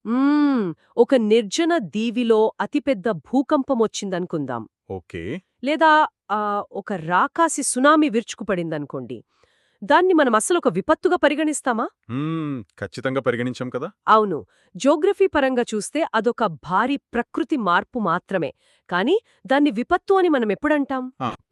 మ్మ్, ఒక నిర్జన దీవిలో అతిపెద్ద భూకంపమొచ్చిందనుకుందాం. ఓకే. లేదా ఒక రాకాసి సునామీ విరుచుకుపడిందనుకోండి. దాన్ని మనం అసలు ఒక విపత్తుగా పరిగణిస్తామా? ఖచ్చితంగా పరిగణించాం కదా. అవును. జోగ్రఫీ పరంగా చూస్తే అదొక భారీ ప్రకృతి మార్పు మాత్రమే. కానీ దాన్ని విపత్తు అని మనమెప్పుడంటాం?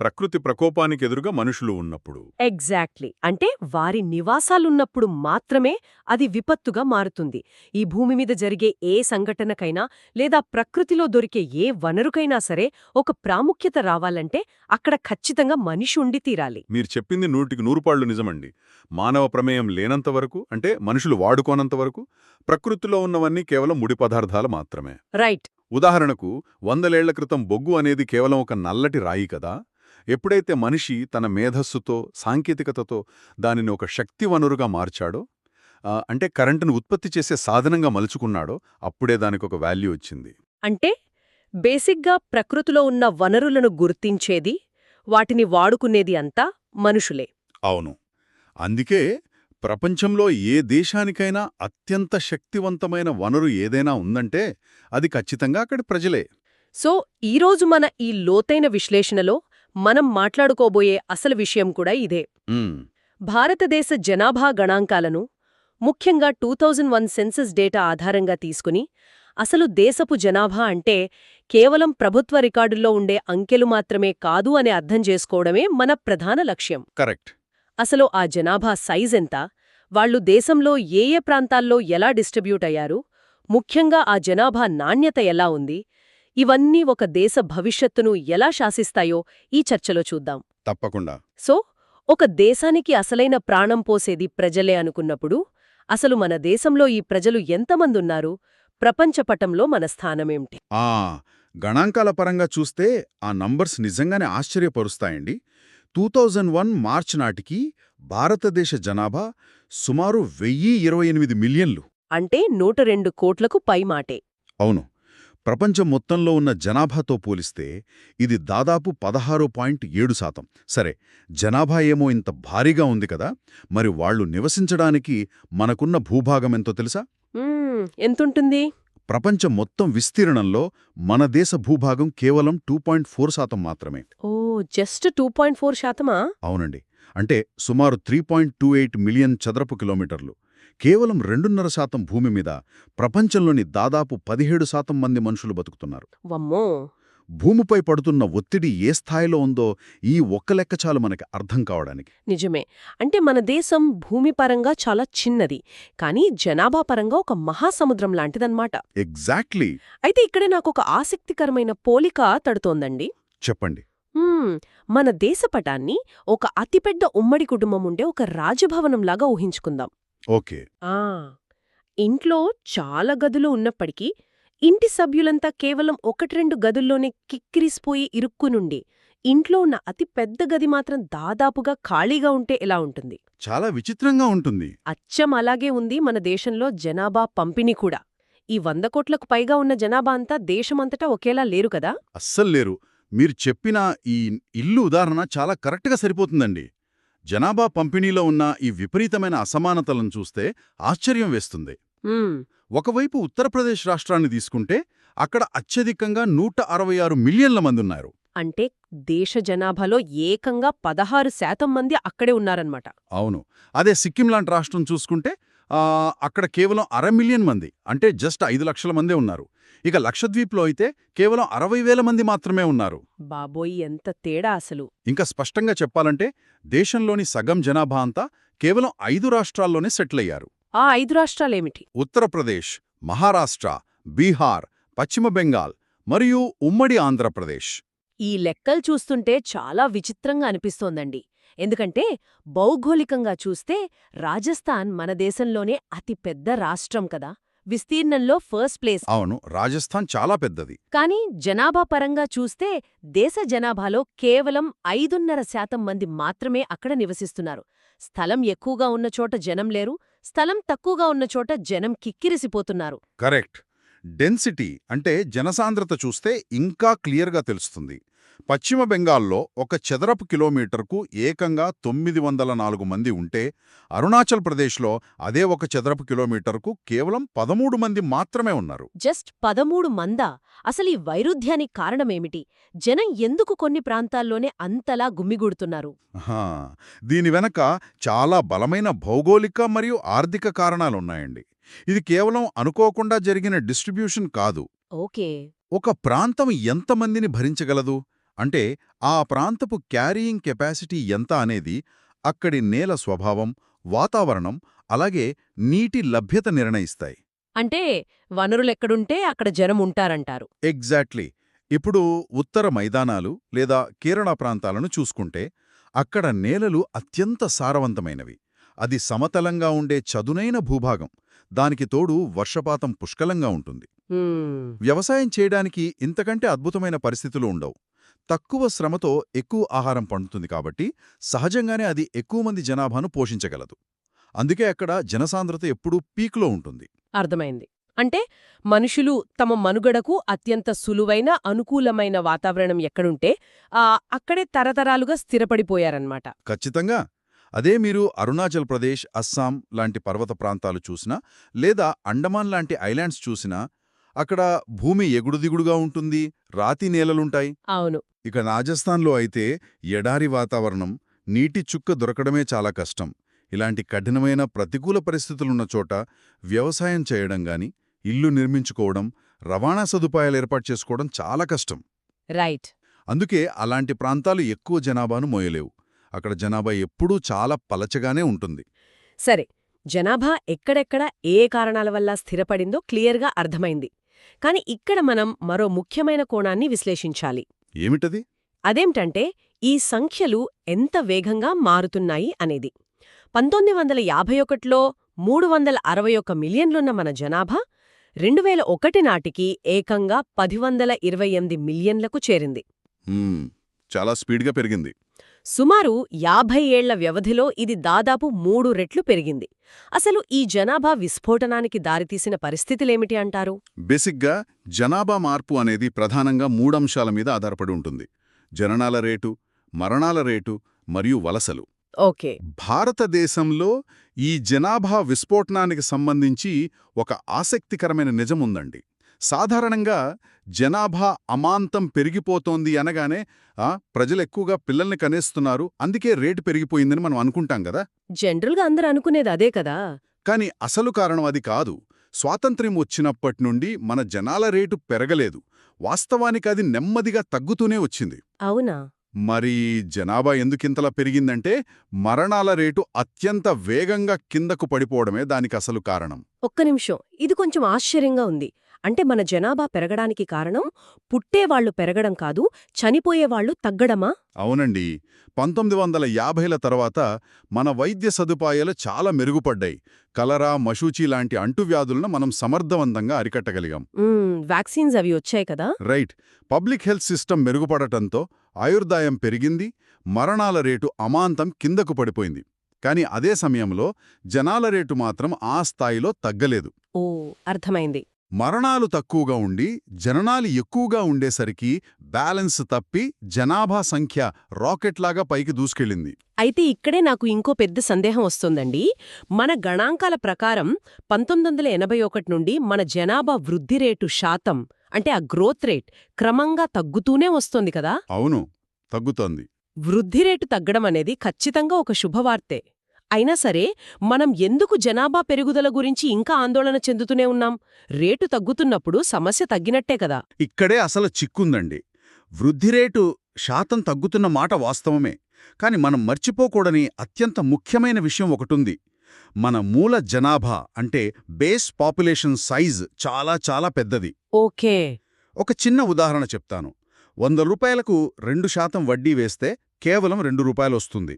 ప్రకృతి ప్రకోపానికి ఎదురుగా మనుషులు ఉన్నప్పుడు. ఎగ్జాక్ట్లీ. అంటే వారి నివాసాలున్నప్పుడు మాత్రమే అది విపత్తుగా మారుతుంది. ఈ భూమి మీద జరిగే ఏ సంఘటనకైనా లేదా ప్రకృతిలో దొరికే ఏ వనరుకైనా సరే ఒక ప్రాముఖ్యత రావాలంటే అక్కడ ఖచ్చితంగా మనిషి ఉండి తీరాలి. మీరు చెప్పింది 100కి 100 పాళ్ళు నిజమండి. మానవ ప్రమేయం లేనంత వరకు, అంటే మనుషులు వాడుకోనంత వరకు ప్రకృతిలో ఉన్నవన్నీ కేవలం ముడి పదార్థాలు మాత్రమే. రైట్. ఉదాహరణకు 100 ఏళ్ల క్రితం బొగ్గు అనేది కేవలం ఒక నల్లటి రాయి కదా. ఎప్పుడైతే మనిషి తన మేధస్సుతో, సాంకేతికతతో దానిని ఒక శక్తి వనరుగా మార్చాడో, అంటే కరెంటును ఉత్పత్తి చేసే సాధనంగా మలుచుకున్నాడో, అప్పుడే దానికొక వాల్యూ వచ్చింది. అంటే బేసిక్గా ప్రకృతిలో ఉన్న వనరులను గుర్తించేది, వాటిని వాడుకునేది అంతా మనుషులే. అవును. అందుకే ప్రపంచంలో ఏ దేశానికైనా అత్యంత శక్తివంతమైన వనరు ఏదైనా ఉందంటే అది ఖచ్చితంగా అక్కడి ప్రజలే. సో ఈరోజు మన ఈ లోతైన విశ్లేషణలో మనం మాట్లాడుకోబోయే అసలు విషయం కూడా ఇదే. ఉమ్, భారతదేశ జనాభా గణాంకాలను, ముఖ్యంగా 2001 సెన్సస్ డేటా ఆధారంగా తీసుకుని, అసలు దేశపు జనాభా అంటే కేవలం ప్రభుత్వ రికార్డుల్లో ఉండే అంకెలు మాత్రమే కాదు అని అర్థం చేసుకోవడమే మన ప్రధాన లక్ష్యం. కరెక్ట్. అసలు ఆ జనాభా సైజెంత, వాళ్ళు దేశంలో ఏ ఏ ప్రాంతాల్లో ఎలా డిస్ట్రిబ్యూట్ అయ్యారు, ముఖ్యంగా ఆ జనాభా నాణ్యత ఎలా ఉంది, ఇవన్నీ ఒక దేశ భవిష్యత్తును ఎలా శాసిస్తాయో ఈ చర్చలో చూద్దాం. తప్పకుండా. సో ఒక దేశానికి అసలైన ప్రాణం పోసేది ప్రజలే అనుకున్నప్పుడు, అసలు మన దేశంలో ఈ ప్రజలు ఎంతమందున్నారు, ప్రపంచపటంలో మన స్థానమేమిటి? ఆ గణాంకాల పరంగా చూస్తే ఆ నంబర్స్ నిజంగానే ఆశ్చర్యపరుస్తాయండి. 2001 మార్చి నాటికి భారతదేశ జనాభా సుమారు 1028 మిలియన్లు. అంటే 102 కోట్లకు పైమాటే. అవును. ప్రపంచం మొత్తంలో ఉన్న జనాభాతో పోలిస్తే ఇది దాదాపు 16.7%. సరే, జనాభా ఏమో ఇంత భారీగా ఉంది కదా, మరి వాళ్లు నివసించడానికి మనకున్న భూభాగమెంతో తెలుసా? ఎంతుంటుంది? ప్రపంచం మొత్తం విస్తీర్ణంలో మన దేశ భూభాగం కేవలం 2.4% మాత్రమే. ఓ, జస్ట్ 2.4%? అవునండి. అంటే సుమారు 3.28 మిలియన్ చదరపు కిలోమీటర్లు. కేవలం 2.5% భూమి మీద ప్రపంచంలోని దాదాపు 17% మంది మనుషులు బతుకుతున్నారు. వమ్మో! భూమిపై పడుతున్న ఒత్తిడి ఏ స్థాయిలో ఉందో ఈ ఒక్క లెక్క చాలు మనకి అర్థం కావడానికి. నిజమే. అంటే మన దేశం భూమి పరంగా చాలా చిన్నది, కానీ జనాభా పరంగా ఒక మహాసముద్రం లాంటిదన్నమాట. ఎగ్జాక్ట్లీ. అయితే ఇక్కడే నాకొక ఆసక్తికరమైన పోలిక తడుతోందండి. చెప్పండి. మన దేశపటాన్ని ఒక అతిపెద్ద ఉమ్మడి కుటుంబం ఉండే ఒక రాజభవనంలాగా ఊహించుకుందాం. ఓకే. ఇంట్లో చాలా గదులు ఉన్నప్పటికీ ఇంటి సభ్యులంతా కేవలం 1-2 గదుల్లోనే కిక్కిరిసిపోయి ఇరుక్కునుండి, ఇంట్లో ఉన్న అతి పెద్ద గది మాత్రం దాదాపుగా ఖాళీగా ఉంటే ఎలా ఉంటుంది? చాలా విచిత్రంగా ఉంటుంది. అచ్చం అలాగే ఉంది మన దేశంలో జనాభా పంపిణీ కూడా. ఈ 100 కోట్లకు పైగా ఉన్న జనాభా అంతా దేశమంతటా ఒకేలా లేరు కదా? అస్సల్లేరు. మీరు చెప్పిన ఈ ఇల్లు ఉదాహరణ చాలా కరెక్ట్గా సరిపోతుందండి. జనాభా పంపిణీలో ఉన్న ఈ విపరీతమైన అసమానతలను చూస్తే ఆశ్చర్యం వేస్తుంది. ఒకవైపు ఉత్తరప్రదేశ్ రాష్ట్రాన్ని తీసుకుంటే అక్కడ అత్యధికంగా 166 మిలియన్ల మందున్నారు. అంటే దేశ జనాభాలో ఏకంగా 16% మంది అక్కడే ఉన్నారన్నమాట. అవును. అదే సిక్కిం లాంటి రాష్ట్రం చూసుకుంటే అక్కడ కేవలం 500,000 మంది, అంటే జస్ట్ 5 లక్షల మందే ఉన్నారు. ఇక లక్షద్వీప్లో అయితే కేవలం 60,000 మంది మాత్రమే ఉన్నారు. బాబోయ్, ఎంత తేడా అసలు! ఇంకా స్పష్టంగా చెప్పాలంటే దేశంలోని సగం జనాభా అంతా కేవలం 5 రాష్ట్రాల్లోనే సెటిల్ అయ్యారు. ఆ 5 రాష్ట్రాలేమిటి? ఉత్తరప్రదేశ్, మహారాష్ట్ర, బీహార్, పశ్చిమ బెంగాల్ మరియు ఉమ్మడి ఆంధ్రప్రదేశ్. ఈ లెక్కలు చూస్తుంటే చాలా విచిత్రంగా అనిపిస్తోందండి. ఎందుకంటే భౌగోళికంగా చూస్తే రాజస్థాన్ మన దేశంలోనే అతి పెద్ద రాష్ట్రం కదా, విస్తీర్ణంలో ఫస్ట్ ప్లేస్. అవును, రాజస్థాన్ చాలా పెద్దది. కానీ జనాభా పరంగా చూస్తే దేశ జనాభాలో కేవలం 5.5% మంది మాత్రమే అక్కడ నివసిస్తున్నారు. స్థలం ఎక్కువగా ఉన్న చోట జనం లేరు, స్థలం తక్కువగా ఉన్న చోట జనం కిక్కిరిసిపోతున్నారు. కరెక్ట్. డెన్సిటీ అంటే జనసాంద్రత చూస్తే ఇంకా క్లియర్గా తెలుస్తుంది. పశ్చిమ బెంగాల్లో ఒక చదరపు కిలోమీటర్కు ఏకంగా 904 మంది ఉంటే అరుణాచల్ ప్రదేశ్లో అదే ఒక చదరపు కిలోమీటర్కు కేవలం 13 మంది మాత్రమే ఉన్నారు. జస్ట్ 13 మందా? అసలీ వైరుధ్యానికి కారణమేమిటి? జనం ఎందుకు కొన్ని ప్రాంతాల్లోనే అంతలా గుమ్మిగూడుతున్నారు? హా, దీని వెనక చాలా బలమైన భౌగోళిక మరియు ఆర్థిక కారణాలున్నాయండి. ఇది కేవలం అనుకోకుండా జరిగిన డిస్ట్రిబ్యూషన్ కాదు. ఓకే. ఒక ప్రాంతం ఎంతమందిని భరించగలదు అంటే ఆ ప్రాంతపు క్యారీయింగ్ కెపాసిటీ ఎంత అనేది అక్కడి నేల స్వభావం, వాతావరణం, అలాగే నీటి లభ్యత నిర్ణయిస్తాయి. అంటే వనరులెక్కడుంటే అక్కడ జనం ఉంటారంటారు. ఎగ్జాక్ట్లీ. ఇప్పుడు ఉత్తర మైదానాలు లేదా కేరళ ప్రాంతాలను చూసుకుంటే అక్కడ నేలలు అత్యంత సారవంతమైనవి. అది సమతలంగా ఉండే చదునైన భూభాగం. దానికి తోడు వర్షపాతం పుష్కలంగా ఉంటుంది. వ్యవసాయం చేయడానికి ఇంతకంటే అద్భుతమైన పరిస్థితులు ఉండవు. తక్కువ శ్రమతో ఎక్కువ ఆహారం పండుతుంది కాబట్టి సహజంగానే అది ఎక్కువ మంది జనాభాను పోషించగలదు. అందుకే అక్కడ జనసాంద్రత ఎప్పుడూ పీక్లో ఉంటుంది. అర్థమైంది. అంటే మనుషులు తమ మనుగడకు అత్యంత సులువైన, అనుకూలమైన వాతావరణం ఎక్కడుంటే అక్కడే తరతరాలుగా స్థిరపడిపోయారన్నమాట. ఖచ్చితంగా. అదే మీరు అరుణాచల్ ప్రదేశ్, అస్సాం లాంటి పర్వత ప్రాంతాలు చూసినా లేదా అండమాన్ లాంటి ఐలాండ్స్ చూసినా అక్కడ భూమి ఎగుడుదిగుడుగా ఉంటుంది, రాతి నేలలుంటాయి. అవును. ఇక రాజస్థాన్లో అయితే ఎడారి వాతావరణం, నీటి చుక్క దొరకడమే చాలా కష్టం. ఇలాంటి కఠినమైన ప్రతికూల పరిస్థితులున్న చోట వ్యవసాయం చేయడం గాని, ఇల్లు నిర్మించుకోవడం, రవాణా సదుపాయాలు ఏర్పాటు చేసుకోవడం చాలా కష్టం. రైట్. అందుకే అలాంటి ప్రాంతాలు ఎక్కువ జనాభాను మోయలేవు. అక్కడ జనాభా ఎప్పుడూ చాలా పలచగానే ఉంటుంది. సరే, జనాభా ఎక్కడెక్కడ ఏ కారణాల వల్ల స్థిరపడిందో క్లియర్గా అర్థమైంది. కాని ఇక్కడ మనం మరో ముఖ్యమైన కోణాన్ని విశ్లేషించాలి. ఏమిటది? అదేంటంటే ఈ సంఖ్యలు ఎంత వేగంగా మారుతున్నాయి అనేది. 1951లో 361 మిలియన్లున్న మన జనాభా 2001 నాటికి ఏకంగా 1028 మిలియన్లకు చేరింది. చాలా స్పీడ్గా పెరిగింది. సుమారు 50 ఏళ్ల వ్యవధిలో ఇది దాదాపు 3 రెట్లు పెరిగింది. అసలు ఈ జనాభా విస్ఫోటనానికి దారితీసిన పరిస్థితులేమిటి అంటారు? బేసిక్గా జనాభా మార్పు అనేది ప్రధానంగా 3 అంశాల మీద ఆధారపడి ఉంటుంది: జననాల రేటు, మరణాల రేటు మరియు వలసలు. ఓకే. భారతదేశంలో ఈ జనాభా విస్ఫోటనానికి సంబంధించి ఒక ఆసక్తికరమైన నిజముందండి. సాధారణంగా జనాభా అమాంతం పెరిగిపోతోంది అనగానే ప్రజలెక్కువగా పిల్లల్ని కనేస్తున్నారు, అందుకే రేటు పెరిగిపోయిందని మనం అనుకుంటాం కదా. జనరల్గా అందరూ అనుకునేది అదే కదా. కాని అసలు కారణం అది కాదు. స్వాతంత్ర్యం వచ్చినప్పటి నుండి మన జనాల రేటు పెరగలేదు. వాస్తవానికి అది నెమ్మదిగా తగ్గుతూనే వచ్చింది. అవునా? మరి జనాభా ఎందుకింతలా పెరిగిందంటే మరణాల రేటు అత్యంత వేగంగా కిందకు పడిపోవడమే దానికి అసలు కారణం. ఒక్క నిమిషం, ఇది కొంచెం ఆశ్చర్యంగా ఉంది. అంటే మన జనాభా పెరగడానికి కారణం పుట్టేవాళ్లు పెరగడం కాదు, చనిపోయేవాళ్లు తగ్గడమా? అవునండి. 1950ల తర్వాత మన వైద్య సదుపాయాలు చాలా మెరుగుపడ్డాయి. కలరా, మశూచి లాంటి అంటువ్యాధులను మనం సమర్థవంతంగా అరికట్టగలిగాం. వ్యాక్సిన్స్ అవి వచ్చాయి కదా. రైట్. పబ్లిక్ హెల్త్ సిస్టమ్ మెరుగుపడటంతో ఆయుర్దాయం పెరిగింది, మరణాల రేటు అమాంతం కిందకు పడిపోయింది. కాని అదే సమయంలో జనాల రేటు మాత్రం ఆ స్థాయిలో తగ్గలేదు. ఓ, అర్థమైంది. మరణాలు తక్కువగా ఉండి జననాలు ఎక్కువగా ఉండేసరికి బ్యాలెన్స్ తప్పి జనాభా సంఖ్య రాకెట్లాగా పైకి దూసుకెళ్ళింది. అయితే ఇక్కడే నాకు ఇంకో పెద్ద సందేహం వస్తోందండి. మన గణాంకాల ప్రకారం 1981 నుండి మన జనాభా వృద్ధి రేటు శాతం, అంటే ఆ గ్రోత్ రేట్, క్రమంగా తగ్గుతూనే వస్తోంది కదా. అవును, తగ్గుతోంది. వృద్ధి రేటు తగ్గడం అనేది ఖచ్చితంగా ఒక శుభవార్తే. అయినా సరే మనం ఎందుకు జనాభా పెరుగుదల గురించి ఇంకా ఆందోళన చెందుతూనే ఉన్నాం? రేటు తగ్గుతున్నప్పుడు సమస్య తగ్గినట్టే కదా. ఇక్కడే అసలు చిక్కుందండి. వృద్ధి రేటు శాతం తగ్గుతున్న మాట వాస్తవమే. కాని మనం మర్చిపోకూడని అత్యంత ముఖ్యమైన విషయం ఒకటుంది. మన మూల జనాభా అంటే బేస్ పాపులేషన్ సైజ్ చాలా చాలా పెద్దది. ఓకే. ఒక చిన్న ఉదాహరణ చెప్తాను. 100 రూపాయలకు 2% వడ్డీ వేస్తే కేవలం 2 రూపాయలు వస్తుంది.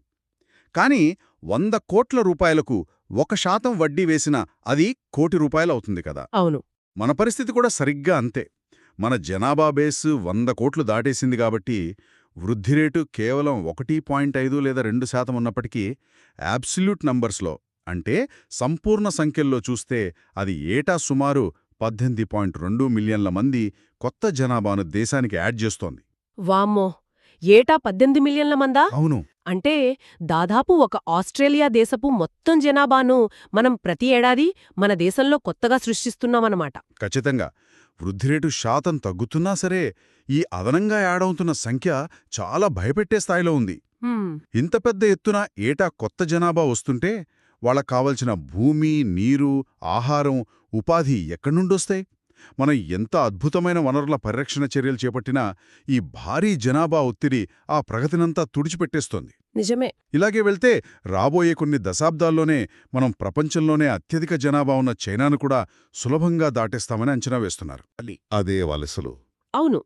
కానీ 100 కోట్ల రూపాయలకు 1% వడ్డీ వేసినా అది 1 కోటి రూపాయలవుతుంది కదా. అవును. మన పరిస్థితి కూడా సరిగ్గా అంతే. మన జనాభా బేసు 100 కోట్లు దాటేసింది కాబట్టి వృద్ధి రేటు కేవలం 1.5 లేదా 2% ఉన్నప్పటికీ అబ్సల్యూట్ నంబర్స్లో, అంటే సంపూర్ణ సంఖ్యల్లో చూస్తే అది ఏటా సుమారు 18.2 మిలియన్ల మంది కొత్త జనాభాను దేశానికి యాడ్ చేస్తోంది. వామ్మో, ఏటా 18 మిలియన్ల మందా? అవును. అంటే దాదాపు ఒక ఆస్ట్రేలియా దేశపు మొత్తం జనాభాను మనం ప్రతి ఏడాది మన దేశంలో కొత్తగా సృష్టిస్తున్నామన్నమాట. ఖచ్చితంగా. వృద్ధిరేటు శాతం తగ్గుతున్నా సరే ఈ అదనంగా యాడవుతున్న సంఖ్య చాలా భయపెట్టే స్థాయిలో ఉంది. హ్మ్. ఇంత పెద్ద ఎత్తున ఏటా కొత్త జనాభా వస్తుంటే వాళ్ళకు కావలసిన భూమి, నీరు, ఆహారం, ఉపాధి ఎక్కడ్నుండొస్తాయి? మనం ఎంత అద్భుతమైన వనరుల పరిరక్షణ చర్యలు చేపట్టినా ఈ భారీ జనాభా ఒత్తిడి ఆ ప్రగతినంతా తుడిచిపెట్టేస్తోంది. నిజమే. ఇలాగే వెళ్తే రాబోయే కొన్ని దశాబ్దాల్లోనే మనం ప్రపంచంలోనే అత్యధిక జనాభా ఉన్న చైనాను కూడా సులభంగా దాటేస్తామని అంచనా వేస్తున్నారు. అదే వలసలు. అవును.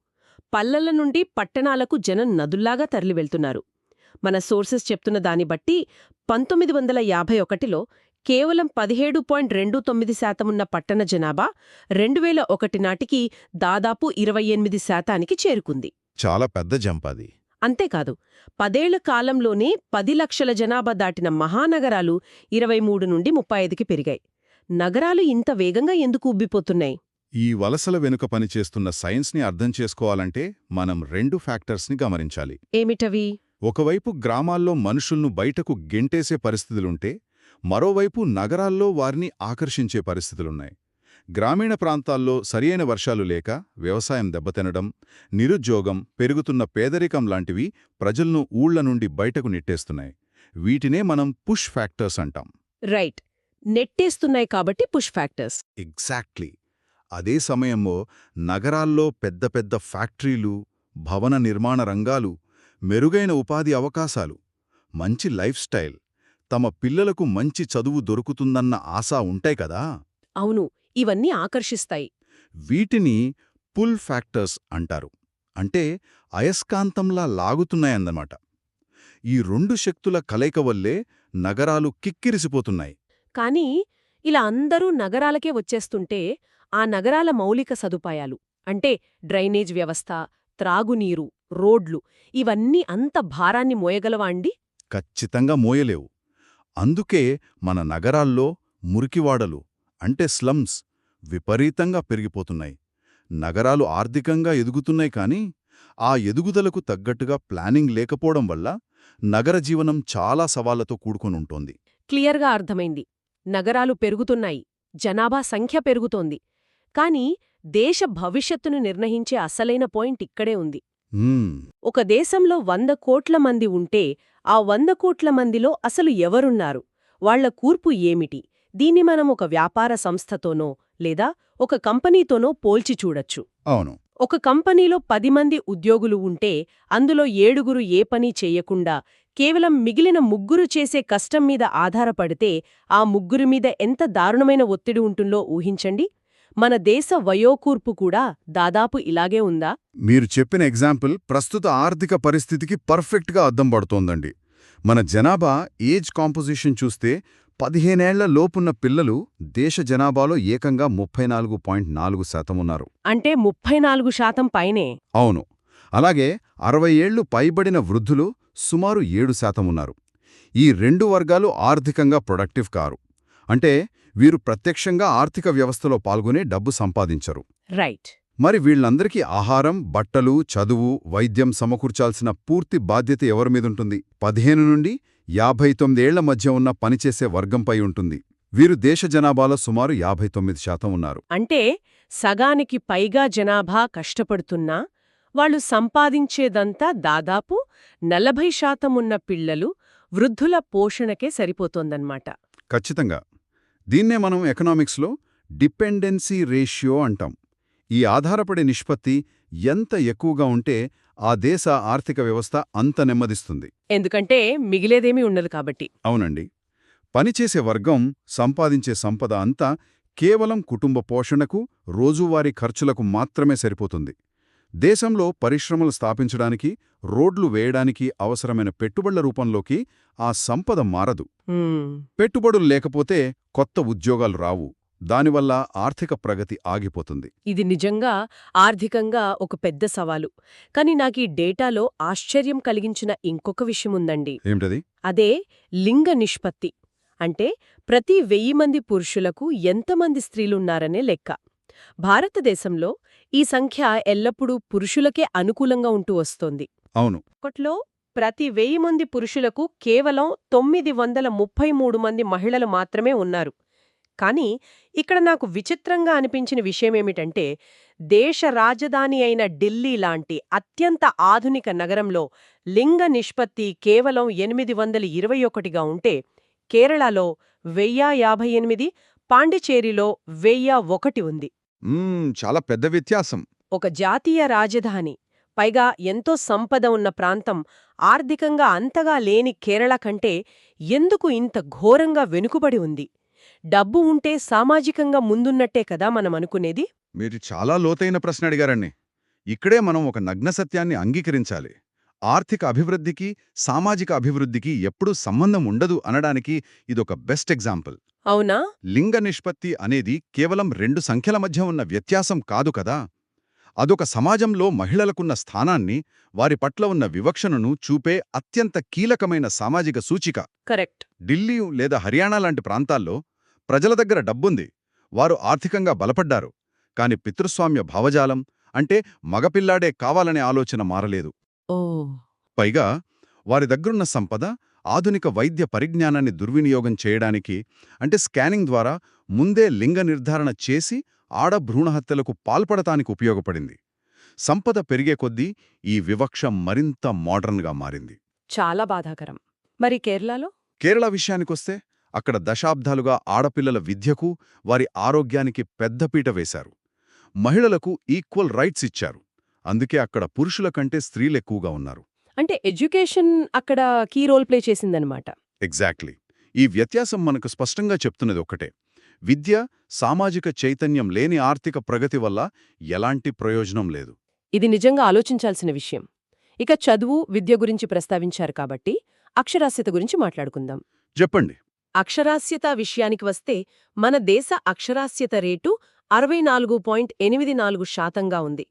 పల్లెల నుండి పట్టణాలకు జనం నదుల్లాగా తరలివెళ్తున్నారు. మన సోర్సెస్ చెప్తున్న దాన్ని బట్టి 1951లో కేవలం 17.29% ఉన్న పట్టణ జనాభా 2001 నాటికి దాదాపు 28% చేరుకుంది. చాలా పెద్ద జంప్ అది. అంతేకాదు 10 ఏళ్ల కాలంలోనే 10 లక్షల జనాభా దాటిన మహానగరాలు 23 నుండి 35కి పెరిగాయి. నగరాలు ఇంత వేగంగా ఎందుకు ఉబ్బిపోతున్నాయి? ఈ వలసల వెనుక పనిచేస్తున్న సైన్స్ని అర్థం చేసుకోవాలంటే మనం 2 ఫ్యాక్టర్స్ని గమనించాలి. ఏమిటవి? ఒకవైపు గ్రామాల్లో మనుషుల్ను బయటకు గెంటేసే పరిస్థితులుంటే మరోవైపు నగరాల్లో వారిని ఆకర్షించే పరిస్థితులున్నాయి. గ్రామీణ ప్రాంతాల్లో సరియైన వర్షాలు లేక వ్యవసాయం దెబ్బతినడం, నిరుద్యోగం, పెరుగుతున్న పేదరికం లాంటివి ప్రజలను ఊళ్ల నుండి బయటకు నెట్టేస్తున్నాయి. వీటినే మనం పుష్ ఫ్యాక్టర్స్ అంటాం. రైట్. నెట్టేస్తున్నాయి కాబట్టి పుష్ ఫ్యాక్టర్స్. ఎగ్జాక్ట్లీ. అదే సమయంలో నగరాల్లో పెద్ద పెద్ద ఫ్యాక్టరీలు, భవన నిర్మాణ రంగాలు, మెరుగైన ఉపాధి అవకాశాలు, మంచి లైఫ్ స్టైల్, తమ పిల్లలకు మంచి చదువు దొరుకుతుందన్న ఆశ ఉంటాయి కదా. అవును. ఇవన్నీ ఆకర్షిస్తాయి. వీటిని పుల్ ఫ్యాక్టర్స్ అంటారు. అంటే అయస్కాంతంలా లాగుతున్నాయన్నమాట. ఈ 2 శక్తుల కలయిక వల్లే నగరాలు కిక్కిరిసిపోతున్నాయి. కానీ ఇలా అందరూ నగరాలకే వచ్చేస్తుంటే ఆ నగరాల మౌలిక సదుపాయాలు అంటే డ్రైనేజ్ వ్యవస్థ, త్రాగునీరు, రోడ్లు ఇవన్నీ అంత భారాన్ని మోయగలవా అండి? ఖచ్చితంగా మోయలేవు. అందుకే మన నగరాల్లో మురికివాడలు అంటే స్లమ్స్ విపరీతంగా పెరిగిపోతున్నాయి. నగరాలు ఆర్థికంగా ఎదుగుతున్నాయి కానీ ఆ ఎదుగుదలకు తగ్గట్టుగా ప్లానింగ్ లేకపోవడం వల్ల నగర జీవనం చాలా సవాళ్లతో కూడుకొనుంటోంది. క్లియర్గా అర్థమైంది. నగరాలు పెరుగుతున్నాయి, జనాభా సంఖ్య పెరుగుతోంది. కానీ దేశ భవిష్యత్తును నిర్ణయించే అసలైన పాయింట్ ఇక్కడే ఉంది. ఒక దేశంలో 100 కోట్ల మంది ఉంటే ఆ 100 కోట్ల మందిలో అసలు ఎవరున్నారు? వాళ్ల కూర్పు ఏమిటి? దీన్ని మనం ఒక వ్యాపార సంస్థతోనో లేదా ఒక కంపెనీతోనో పోల్చి చూడొచ్చు. అవును. ఒక కంపెనీలో 10 మంది ఉద్యోగులు ఉంటే అందులో 7 ఏ పని చెయ్యకుండా కేవలం మిగిలిన 3 చేసే కష్టం మీద ఆధారపడితే ఆ 3 మీద ఎంత దారుణమైన ఒత్తిడి ఉంటుందో ఊహించండి. మన దేశ వయోకూర్పు కూడా దాదాపు ఇలాగే ఉందా? మీరు చెప్పిన ఎగ్జాంపుల్ ప్రస్తుత ఆర్థిక పరిస్థితికి పర్ఫెక్ట్గా అద్దం పడుతోందండి. మన జనాభా ఏజ్ కాంపోజిషన్ చూస్తే 15 ఏళ్ల లోపున్న పిల్లలు దేశ జనాభాలో ఏకంగా 34.4% ఉన్నారు. అంటే 34% పైనే. అవును. అలాగే 60 ఏళ్లు పైబడిన వృద్ధులు సుమారు 7% ఉన్నారు. ఈ 2 వర్గాలు ఆర్థికంగా ప్రొడక్టివ్ కారు. అంటే వీరు ప్రత్యక్షంగా ఆర్థిక వ్యవస్థలో పాల్గొనే డబ్బు సంపాదించరు. రైట్. మరి వీళ్లందరికీ ఆహారం, బట్టలు, చదువు, వైద్యం సమకూర్చాల్సిన పూర్తి బాధ్యత ఎవరిమీదుంటుంది? 15 నుండి 59 ఏళ్ల మధ్య ఉన్న పనిచేసే వర్గంపై ఉంటుంది. వీరు దేశ జనాభాలో సుమారు 59% ఉన్నారు. అంటే సగానికి పైగా జనాభా కష్టపడుతున్నా వాళ్లు సంపాదించేదంతా దాదాపు 40% ఉన్న పిల్లలు, వృద్ధుల పోషణకే సరిపోతోందన్నమాట. ఖచ్చితంగా. దీన్నే మనం ఎకనామిక్స్లో డిపెండెన్సీ రేషియో అంటాం. ఈ ఆధారపడే నిష్పత్తి ఎంత ఎక్కువగా ఉంటే ఆ దేశ ఆర్థిక వ్యవస్థ అంత నెమ్మదిస్తుంది. ఎందుకంటే మిగిలేదేమీ ఉండదు కాబట్టి. అవునండి. పనిచేసే వర్గం సంపాదించే సంపద అంతా కేవలం కుటుంబ పోషణకు, రోజువారీ ఖర్చులకు మాత్రమే సరిపోతుంది. దేశంలో పరిశ్రమలు స్థాపించడానికి, రోడ్లు వేయడానికి అవసరమైన పెట్టుబడుల రూపంలోకి ఆ సంపద మారదు. పెట్టుబడులు లేకపోతే కొత్త ఉద్యోగాలు రావు. దానివల్ల ఆర్థిక ప్రగతి ఆగిపోతుంది. ఇది నిజంగా ఆర్థికంగా ఒక పెద్ద సవాలు. కానీ నాకీ డేటాలో ఆశ్చర్యం కలిగించిన ఇంకొక విషయముందండి. ఏమిటది? అదే లింగ నిష్పత్తి. అంటే ప్రతి 1000 మంది పురుషులకు ఎంతమంది స్త్రీలున్నారనే లెక్క. భారతదేశంలో ఈ సంఖ్య ఎల్లప్పుడూ పురుషులకే అనుకూలంగా ఉంటూ వస్తోంది. అవును. అప్పట్లో ప్రతి 1000 మంది పురుషులకు కేవలం 933 మంది మహిళలు మాత్రమే ఉన్నారు. కానీ ఇక్కడ నాకు విచిత్రంగా అనిపించిన విషయమేమిటంటే, దేశ రాజధాని అయిన ఢిల్లీ లాంటి అత్యంత ఆధునిక నగరంలో లింగ నిష్పత్తి కేవలం 821గా ఉంటే, కేరళలో 1058, పాండిచేరిలో 1001 ఉంది. చాలా పెద్ద వ్యత్యాసం. ఒక జాతీయ రాజధాని, పైగా ఎంతో సంపద ఉన్న ప్రాంతం, ఆర్థికంగా అంతగా లేని కేరళ కంటే ఎందుకు ఇంత ఘోరంగా వెనుకబడి ఉంది? డబ్బు ఉంటే సామాజికంగా ముందున్నట్టే కదా మనమనుకునేది? మీరు చాలా లోతైన ప్రశ్న అడిగారండి. ఇక్కడే మనం ఒక నగ్న సత్యాన్ని అంగీకరించాలి. ఆర్థిక అభివృద్ధికి, సామాజిక అభివృద్ధికి ఎప్పుడూ సంబంధం ఉండదు అనడానికి ఇదొక బెస్ట్ ఎగ్జాంపుల్. అవునా? లింగ నిష్పత్తి అనేది కేవలం 2 సంఖ్యల మధ్య ఉన్న వ్యత్యాసం కాదు కదా. అదొక సమాజంలో మహిళలకున్న స్థానాన్ని, వారి పట్ల ఉన్న వివక్షను చూపే అత్యంత కీలకమైన సామాజిక సూచిక. కరెక్ట్. ఢిల్లీ లేదా హర్యానా లాంటి ప్రాంతాల్లో ప్రజల దగ్గర డబ్బుంది, వారు ఆర్థికంగా బలపడ్డారు. కాని పితృస్వామ్య భావజాలం, అంటే మగపిల్లాడే కావాలనే ఆలోచన మారలేదు. ఓ. పైగా వారి దగ్గరున్న సంపద ఆధునిక వైద్య పరిజ్ఞానాన్ని దుర్వినియోగం చేయడానికి, అంటే స్కానింగ్ ద్వారా ముందే లింగ నిర్ధారణ చేసి ఆడభ్రూణహత్యలకు పాల్పడటానికి ఉపయోగపడింది. సంపద పెరిగే కొద్దీ ఈ వివక్ష మరింత మోడర్న్గా మారింది. చాలా బాధాకరం. మరి కేరళలో? కేరళ విషయానికొస్తే అక్కడ దశాబ్దాలుగా ఆడపిల్లల విద్యకు, వారి ఆరోగ్యానికి పెద్దపీట వేశారు. మహిళలకు ఈక్వల్ రైట్స్ ఇచ్చారు. అందుకే అక్కడ పురుషుల కంటే స్త్రీలెక్కువగా ఉన్నారు. అంటే ఎడ్యుకేషన్ అక్కడ కీ రోల్ ప్లే చేసిందనమాట. ఎగ్జాక్ట్లీ. ఈ వ్యత్యాసం మనకు స్పష్టంగా చెప్తున్నది ఒక్కటే: విద్య, సామాజిక చైతన్యం లేని ఆర్థిక ప్రగతి వల్ల ఎలాంటి ప్రయోజనం లేదు. ఇది నిజంగా ఆలోచించాల్సిన విషయం. ఇక చదువు, విద్య గురించి ప్రస్తావించారు కాబట్టి అక్షరాస్యత గురించి మాట్లాడుకుందాం. చెప్పండి. అక్షరాస్యత విషయానికి వస్తే మన దేశ అక్షరాస్యత రేటు 64.84% ఉంది.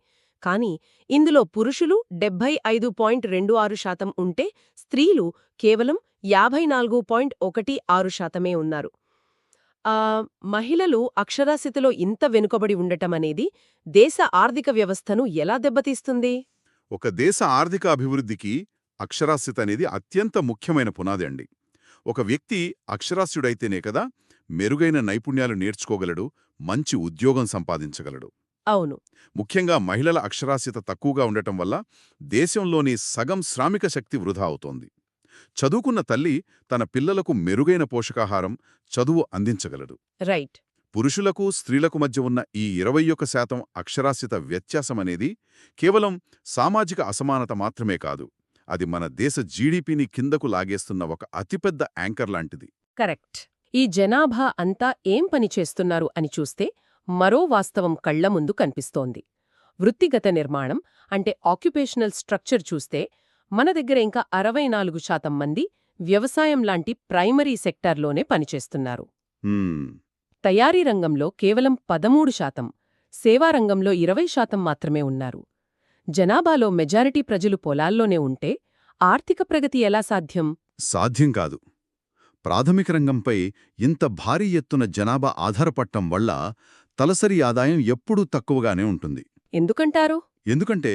కానీ ఇందులో పురుషులు 75.26% ఉంటే స్త్రీలు కేవలం 54.16% ఉన్నారు. మహిళలు అక్షరాస్యతలో ఇంత వెనుకబడి ఉండటమనేది దేశ ఆర్థిక వ్యవస్థను ఎలా దెబ్బతీస్తుంది? ఒక దేశ ఆర్థిక అభివృద్ధికి అక్షరాస్యత అనేది అత్యంత ముఖ్యమైన పునాది అండి. ఒక వ్యక్తి అక్షరాస్యుడైతేనే కదా మెరుగైన నైపుణ్యాలు నేర్చుకోగలడు, మంచి ఉద్యోగం సంపాదించగలడు. అవును. ముఖ్యంగా మహిళల అక్షరాస్యత తక్కువగా ఉండటం వల్ల దేశంలోని సగం శ్రామిక శక్తి వృధా అవుతోంది. చదువుకున్న తల్లి తన పిల్లలకు మెరుగైన పోషకాహారం, చదువు అందించగలడు. రైట్. పురుషులకు, స్త్రీలకు మధ్య ఉన్న ఈ 21% అక్షరాస్యత వ్యత్యాసమనేది కేవలం సామాజిక అసమానత మాత్రమే కాదు, అది మన దేశ జీడీపీని కిందకు లాగేస్తున్న ఒక అతిపెద్ద యాంకర్ లాంటిది. కరెక్ట్. ఈ జనాభా అంతా ఏం పని చేస్తున్నారు అని చూస్తే మరో వాస్తవం కళ్ల ముందు కనిపిస్తోంది. వృత్తిగత నిర్మాణం, అంటే ఆక్యుపేషనల్ స్ట్రక్చర్ చూస్తే మన దగ్గర ఇంకా 64% మంది వ్యవసాయం లాంటి ప్రైమరీ సెక్టార్లోనే పనిచేస్తున్నారు. తయారీ రంగంలో కేవలం 13%, సేవారంగంలో 20% మాత్రమే ఉన్నారు. జనాభాలో మెజారిటీ ప్రజలు పొలాల్లోనే ఉంటే ఆర్థిక ప్రగతి ఎలా సాధ్యం? సాధ్యం కాదు. ప్రాథమిక రంగంపై ఇంత భారీ ఎత్తున జనాభా ఆధారపడటం వల్ల తలసరి ఆదాయం ఎప్పుడూ తక్కువగానే ఉంటుంది. ఎందుకంటారు? ఎందుకంటే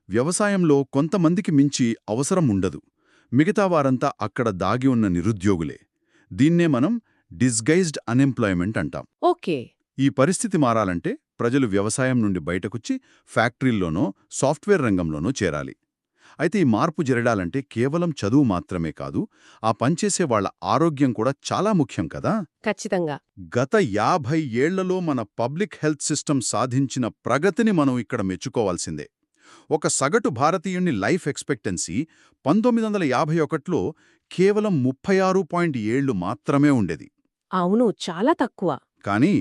వ్యవసాయంలో కొంతమందికి మించి అవసరం ఉండదు. మిగతా వారంతా అక్కడ దాగి ఉన్న నిరుద్యోగులే. దీన్నే మనం డిస్గైజ్డ్ అన్ఎంప్లాయ్మెంట్ అంటాం. ఓకే. ఈ పరిస్థితి మారాలంటే ప్రజలు వ్యవసాయం నుండి బయటకొచ్చి ఫ్యాక్టరీల్లోనో, సాఫ్ట్వేర్ రంగంలోనో చేరాలి. అయితే ఈ మార్పు జరగాలంటే కేవలం చదువు మాత్రమే కాదు, ఆ పనిచేసే వాళ్ల ఆరోగ్యం కూడా చాలా ముఖ్యం కదా. ఖచ్చితంగా. గత 50 ఏళ్లలో మన పబ్లిక్ హెల్త్ సిస్టమ్ సాధించిన ప్రగతిని మనం ఇక్కడ మెచ్చుకోవాల్సిందే. ఒక సగటు భారతీయుని లైఫ్ ఎక్స్పెక్టెన్సీ 1951లో కేవలం 36.7 మాత్రమే ఉండేది. అవును, చాలా తక్కువ. కానీ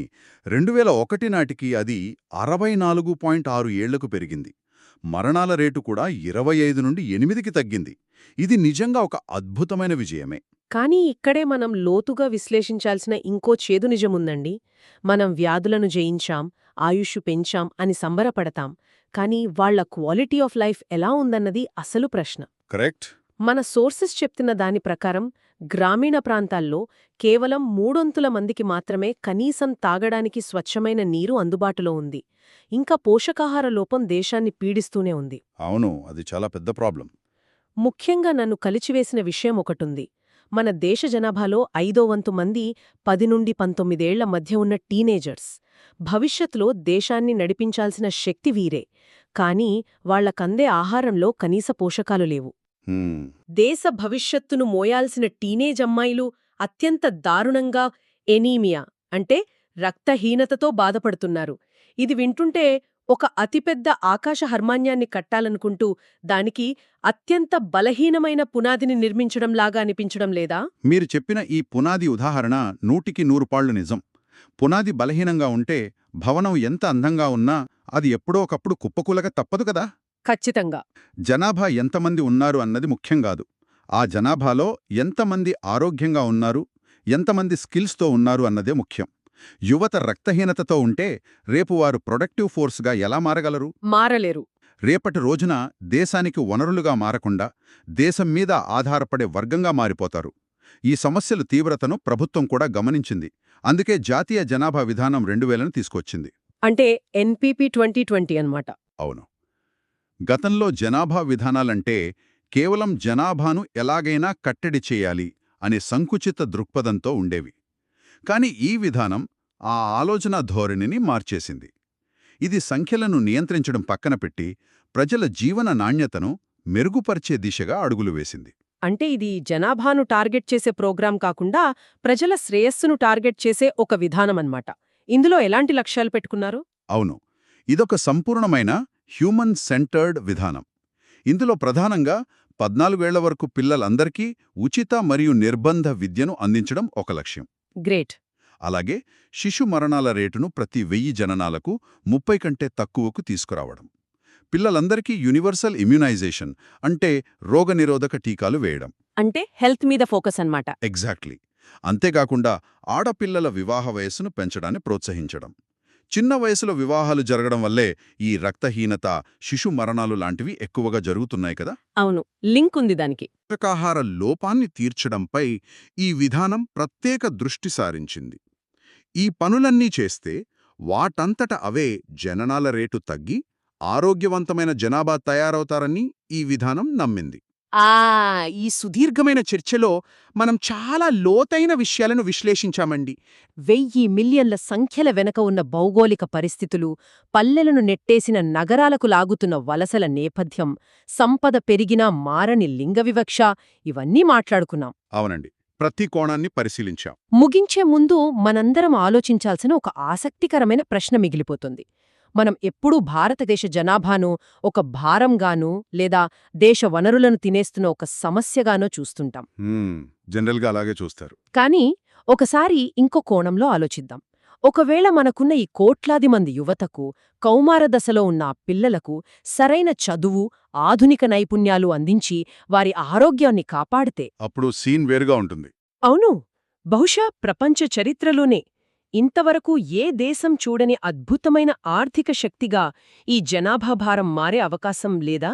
2001 నాటికి అది 64.6 ఏళ్లకు పెరిగింది. మరణాల రేటు కూడా 25 నుండి 8కి తగ్గింది. ఇది నిజంగా ఒక అద్భుతమైన విజయమే. కానీ ఇక్కడే మనం లోతుగా విశ్లేషించాల్సిన ఇంకో చేదు నిజముందండి. మనం వ్యాధులను జయించాం, ఆయుష్ పెంచాం అని సంబరపడతాం, కానీ వాళ్ల క్వాలిటీ ఆఫ్ లైఫ్ ఎలా ఉందన్నది అసలు ప్రశ్న. కరెక్ట్. మన సోర్సెస్ చెప్తున్న దాని ప్రకారం గ్రామీణ ప్రాంతాల్లో కేవలం 3/4 మందికి మాత్రమే కనీసం తాగడానికి స్వచ్ఛమైన నీరు అందుబాటులో ఉంది. ఇంకా పోషకాహార లోపం దేశాన్ని పీడిస్తూనే ఉంది. అవును, అది చాలా పెద్ద ప్రాబ్లం. ముఖ్యంగా నన్ను కలిచివేసిన విషయం ఒకటుంది. మన దేశ జనాభాలో 5/5 మంది 10 నుండి 19 ఏళ్ల మధ్య ఉన్న టీనేజర్స్. భవిష్యత్తులో దేశాన్ని నడిపించాల్సిన శక్తి వీరే. కానీ వాళ్లకందే ఆహారంలో కనీస పోషకాలు లేవు. హ్మ్. దేశ భవిష్యత్తును మోయాల్సిన టీనేజ్ అమ్మాయిలు అత్యంత దారుణంగా ఎనీమియా అంటే రక్తహీనతతో బాధపడుతున్నారు. ఇది వింటుంటే ఒక అతిపెద్ద ఆకాశ హర్మాన్యాన్ని కట్టాలనుకుంటూ దానికి అత్యంత బలహీనమైన పునాదిని నిర్మించడంలాగా అనిపించడం లేదా? మీరు చెప్పిన ఈ పునాది ఉదాహరణ 100కి 100 నిజం. పునాది బలహీనంగా ఉంటే భవనం ఎంత అందంగా ఉన్నా అది ఎప్పుడో ఒకప్పుడు కుప్పకూలక తప్పదు కదా. ఖచ్చితంగా. జనాభా ఎంతమంది ఉన్నారు అన్నది ముఖ్యం కాదు. ఆ జనాభాలో ఎంతమంది ఆరోగ్యంగా ఉన్నారు, ఎంతమంది స్కిల్స్తో ఉన్నారు అన్నదే ముఖ్యం. యువత రక్తహీనతతో ఉంటే రేపు వారు ప్రొడక్టివ్ ఫోర్స్గా ఎలా మారగలరు? మారలేరు. రేపటి రోజున దేశానికి వనరులుగా మారకుండా దేశం మీద ఆధారపడే వర్గంగా మారిపోతారు. ఈ సమస్యల తీవ్రతను ప్రభుత్వం కూడా గమనించింది. అందుకే జాతీయ జనాభా విధానం 2000ను తీసుకొచ్చింది. అంటే ఎన్పీపీ 2020 అన్నమాట. అవును. గతంలో జనాభా విధానాలంటే కేవలం జనాభాను ఎలాగైనా కట్టడి చేయాలి అనే సంకుచిత దృక్పథంతో ఉండేవి. కాని ఈ విధానం ఆ ఆలోచనా ధోరణిని మార్చేసింది. ఇది సంఖ్యలను నియంత్రించడం పక్కన పెట్టి ప్రజల జీవన నాణ్యతను మెరుగుపరిచే దిశగా అడుగులు వేసింది. అంటే ఇది జనాభాను టార్గెట్ చేసే ప్రోగ్రాం కాకుండా ప్రజల శ్రేయస్సును టార్గెట్ చేసే ఒక విధానమన్నమాట. ఇందులో ఎలాంటి లక్ష్యాలు పెట్టుకున్నారు? అవును, ఇదొక సంపూర్ణమైన హ్యూమన్ సెంటర్డ్ విధానం. ఇందులో ప్రధానంగా 14 ఏళ్ల వరకు పిల్లలందరికీ ఉచిత మరియు నిర్బంధ విద్యను అందించడం ఒక లక్ష్యం. గ్రేట్. అలాగే శిశు మరణాల రేటును ప్రతి 1000 జననాలకు 30 కంటే తక్కువకు తీసుకురావడం. పిల్లలందరికీ యూనివర్సల్ ఇమ్యునైజేషన్ అంటే రోగనిరోధక టీకాలు వేయడం. అంటే హెల్త్ మీద ఫోకస్ అన్నమాట. ఎగ్జాక్ట్లీ. అంతేకాకుండా ఆడపిల్లల వివాహ వయస్సును పెంచడాన్ని ప్రోత్సహించడం. చిన్న వయసులో వివాహాలు జరగడం వల్లే ఈ రక్తహీనత, శిశు మరణాలు లాంటివి ఎక్కువగా జరుగుతున్నాయి కదా. అవును, లింక్ ఉంది దానికి. పోషకాహార లోపాన్ని తీర్చడంపై ఈ విధానం ప్రత్యేక దృష్టి సారించింది. ఈ పనులన్నీ చేస్తే వాటంతట అవే జననాల రేటు తగ్గి ఆరోగ్యవంతమైన జనాభా తయారవుతారని ఈ విధానం నమ్మింది. ఈ సుదీర్ఘమైన చర్చలో మనం చాలా లోతైన విషయాలను విశ్లేషించామండి. 1000 మిలియన్ల సంఖ్యల వెనక ఉన్న భౌగోళిక పరిస్థితులు, పల్లెలను నెట్టేసిన నగరాలకు లాగుతున్న వలసల నేపథ్యం, సంపద పెరిగినా మారని లింగ వివక్ష, ఇవన్నీ మాట్లాడుకున్నాం. అవునండి, ప్రతి కోణాన్ని పరిశీలించాం. ముగించే ముందు మనందరం ఆలోచించాల్సిన ఒక ఆసక్తికరమైన ప్రశ్న మిగిలిపోతుంది. మనం ఎప్పుడూ భారతదేశ జనాభాను ఒక భారంగానూ లేదా దేశ వనరులను తినేస్తున్న ఒక సమస్యగానో చూస్తుంటాం. జనరల్గా అలాగే చూస్తారు. కానీ ఒకసారి ఇంకో కోణంలో ఆలోచిద్దాం. ఒకవేళ మనకున్న ఈ కోట్లాది మంది యువతకు, కౌమార దశలో ఉన్న ఆ పిల్లలకు సరైన చదువు, ఆధునిక నైపుణ్యాలు అందించి వారి ఆరోగ్యాన్ని కాపాడితే అప్పుడు సీన్ వేరుగా ఉంటుంది. అవును, బహుశా ప్రపంచ చరిత్రలోనే ఇంతవరకు ఏ దేశం చూడని అద్భుతమైన ఆర్థిక శక్తిగా ఈ జనాభా భారం మారే అవకాశం లేదా?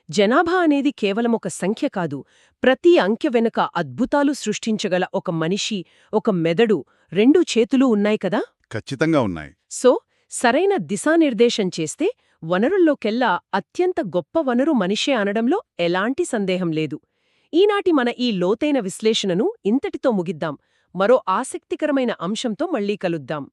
జనాభా అనేది కేవలం ఒక సంఖ్య కాదు, ప్రతి అంకె వెనుక అద్భుతాలు సృష్టించగల ఒక మనిషి, ఒక మెదడు, 2 చేతులు ఉన్నాయి కదా. ఖచ్చితంగా ఉన్నాయి. సో సరైన దిశానిర్దేశం చేస్తే వనరుల్లోకెల్లా అత్యంత గొప్ప వనరు మనిషే అనడంలో ఎలాంటి సందేహం లేదు. ఈనాటి మన ఈ లోతైన విశ్లేషణను ఇంతటితో ముగిద్దాం. మరో ఆసక్తికరమైన అంశంతో మళ్ళీ కలుద్దాం.